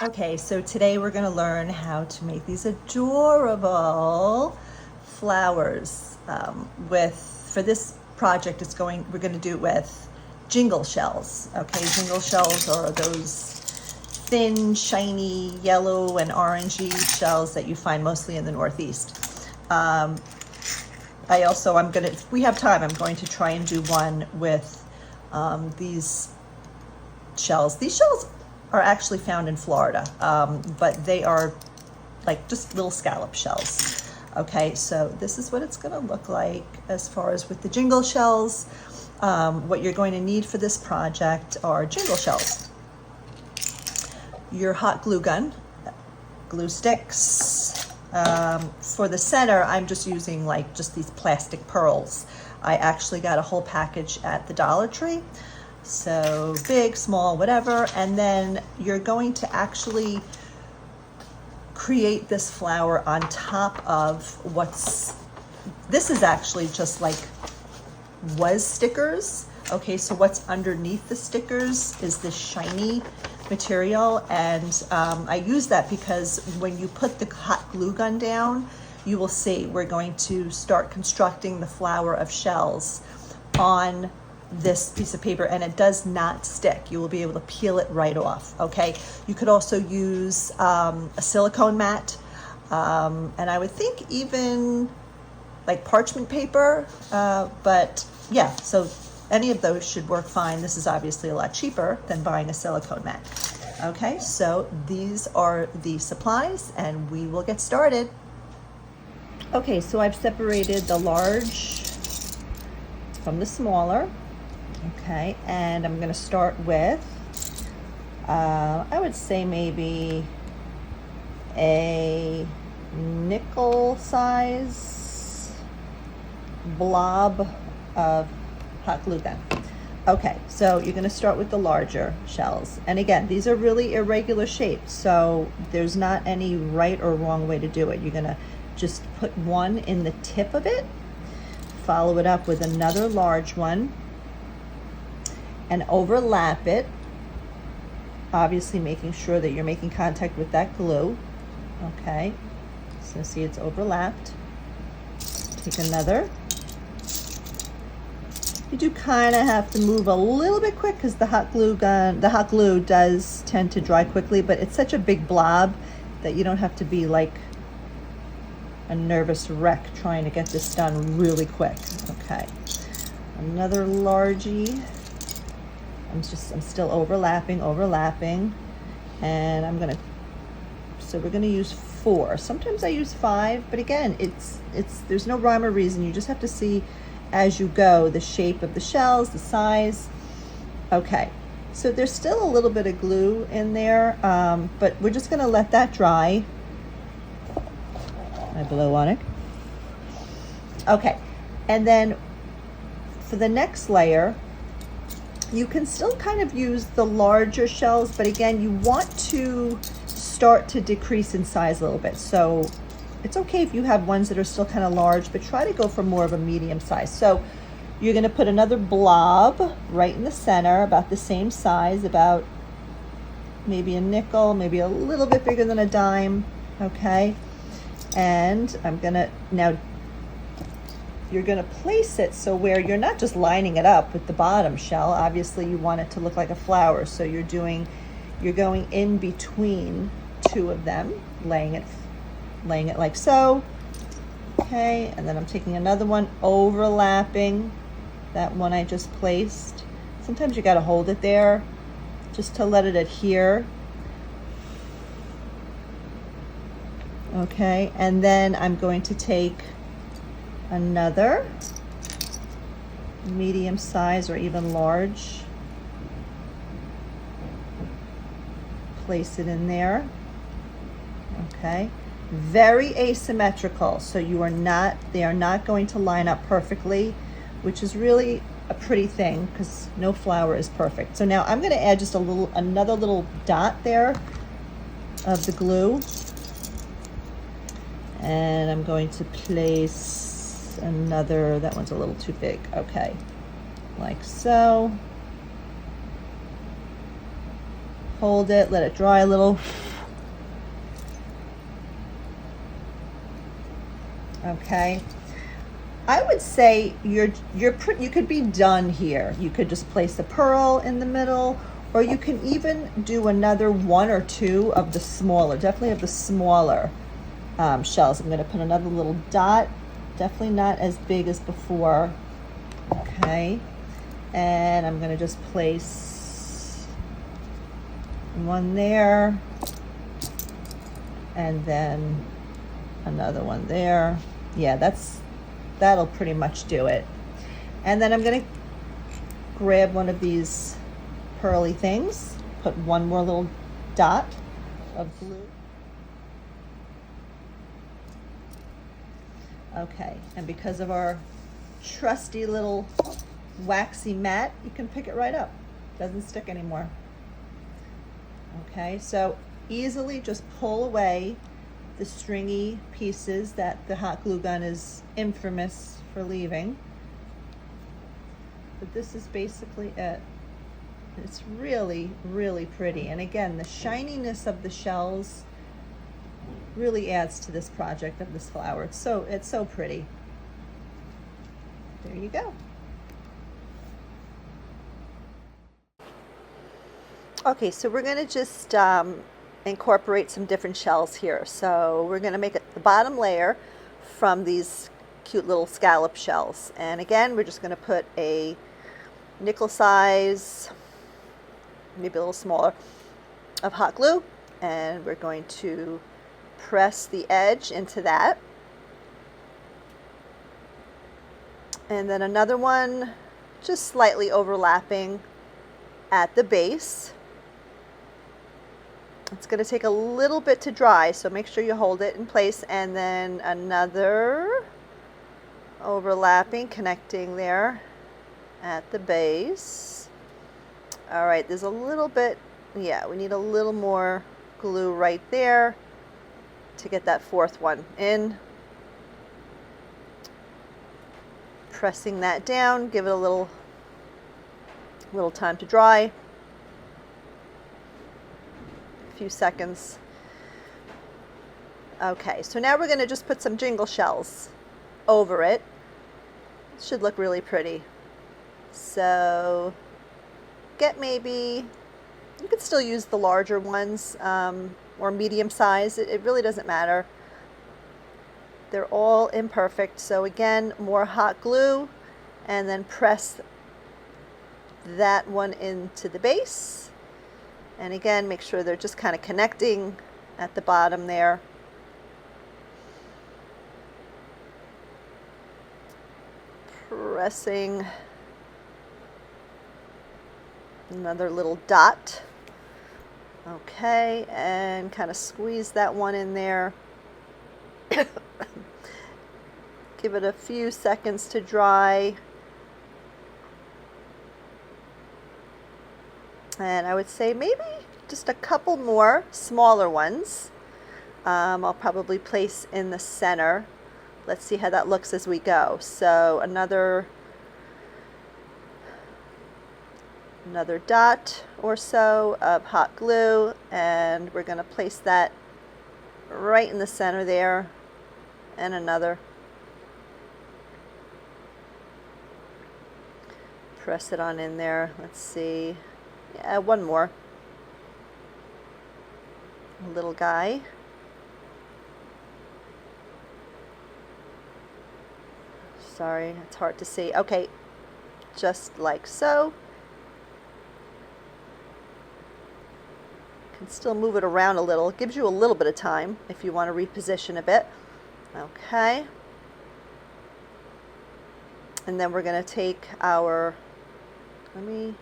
Okay, so today we're going to learn how to make these adorable flowers. For this project, we're going to do it with jingle shells. Okay, jingle shells are those thin, shiny, yellow and orangey shells that you find mostly in the Northeast. If we have time, I'm going to try and do one with these shells. These shells are actually found in Florida, but they are like just little scallop shells. Okay, so this is what it's going to look like as far as with the jingle shells. What you're going to need for this project are jingle shells, your hot glue gun, glue sticks. For the center, I'm just using just these plastic pearls. I actually got a whole package at the Dollar Tree. So big, small, whatever. And then you're going to actually create this flower on top of this is actually just was stickers. Okay, so what's underneath the stickers is this shiny material. And I use that because when you put the hot glue gun down, you will see we're going to start constructing the flower of shells on this piece of paper, and it does not stick. You will be able to peel it right off. Okay, you could also use a silicone mat, and I would think even like parchment paper, but yeah, so any of those should work fine. This is obviously a lot cheaper than buying a silicone mat. Okay, so these are the supplies and we will get started. Okay, so I've separated the large from the smaller. Okay, and I'm going to start with, I would say maybe a nickel size blob of hot glue gun. Okay, so you're going to start with the larger shells. And again, these are really irregular shapes, so there's not any right or wrong way to do it. You're going to just put one in the tip of it, follow it up with another large one, and overlap it, obviously making sure that you're making contact with that glue. Okay, so see it's overlapped. Take another. You do kind of have to move a little bit quick because the hot glue does tend to dry quickly, but it's such a big blob that you don't have to be like a nervous wreck trying to get this done really quick. Okay, another largie. I'm still overlapping, and we're gonna use 4. Sometimes I use 5, but again, there's no rhyme or reason. You just have to see as you go the shape of the shells, the size. Okay, so there's still a little bit of glue in there, but we're just gonna let that dry. I blow on it. Okay, and then for the next layer, you can still kind of use the larger shells, but again, you want to start to decrease in size a little bit. So it's okay if you have ones that are still kind of large, but try to go for more of a medium size. So you're going to put another blob right in the center, about the same size, about maybe a nickel, maybe a little bit bigger than a dime. Okay, and you're going to place it so where you're not just lining it up with the bottom shell. Obviously you want it to look like a flower, so you're going in between 2 of them, laying it like so. Okay, and then I'm taking another one, overlapping that one I just placed. Sometimes you got to hold it there just to let it adhere. Okay, and then I'm going to take another medium size or even large, place it in there. Okay, very asymmetrical, so they are not going to line up perfectly, which is really a pretty thing because no flower is perfect. So now I'm going to add just another little dot there of the glue, and I'm going to place another, that one's a little too big. Okay, like so. Hold it, let it dry a little. Okay. I would say you could be done here. You could just place a pearl in the middle, or you can even do another one or two of the smaller, definitely of the smaller shells. I'm going to put another little dot, definitely not as big as before. Okay, and I'm going to just place one there, and then another one there. Yeah, that'll pretty much do it. And then I'm going to grab one of these pearly things, put one more little dot of glue. Okay, and because of our trusty little waxy mat, you can pick it right up. Doesn't stick anymore. Okay, so easily just pull away the stringy pieces that the hot glue gun is infamous for leaving. But this is basically it. It's really, really pretty. And again, the shininess of the shells really adds to this project of this flower. It's so pretty. There you go. Okay, so we're going to just incorporate some different shells here. So we're going to make the bottom layer from these cute little scallop shells. And again, we're just going to put a nickel size, maybe a little smaller, of hot glue. And we're going to press the edge into that. And then another one just slightly overlapping at the base. It's going to take a little bit to dry, so make sure you hold it in place. And then another overlapping, connecting there at the base. All right, there's a little bit, yeah, we need a little more glue right there to get that fourth one in. Pressing that down, give it a little time to dry. A few seconds. Okay, so now we're going to just put some jingle shells over it. It should look really pretty. So get maybe, you could still use the larger ones or medium size. It really doesn't matter. They're all imperfect. So again, more hot glue, and then press that one into the base. And again, make sure they're just kind of connecting at the bottom there. Pressing another little dot. Okay, and kind of squeeze that one in there. Give it a few seconds to dry. And I would say maybe just a couple more smaller ones. I'll probably place in the center. Let's see how that looks as we go. So another dot or so of hot glue, and we're going to place that right in the center there, and another. Press it on in there. Let's see. Yeah, one more. A little guy. Sorry, it's hard to see. Okay, just like so. Can still move it around a little. It gives you a little bit of time if you want to reposition a bit. Okay. And then we're going to take our, let me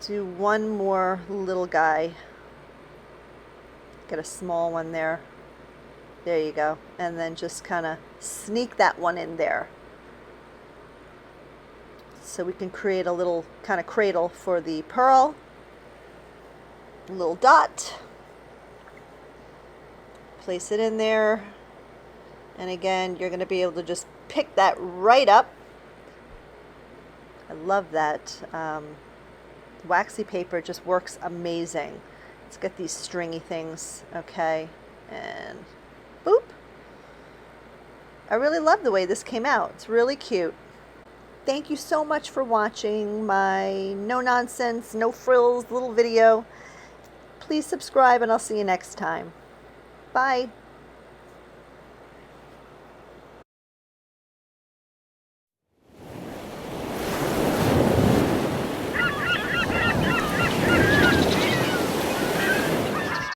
do one more little guy. Get a small one there. There you go. And then just kind of sneak that one in there. So we can create a little kind of cradle for the pearl. A little dot. Place it in there. And again, you're going to be able to just pick that right up. I love that. Waxy paper just works amazing. Let's get these stringy things. Okay. And boop. I really love the way this came out. It's really cute. Thank you so much for watching my no nonsense, no frills little video. Please subscribe and I'll see you next time. Bye.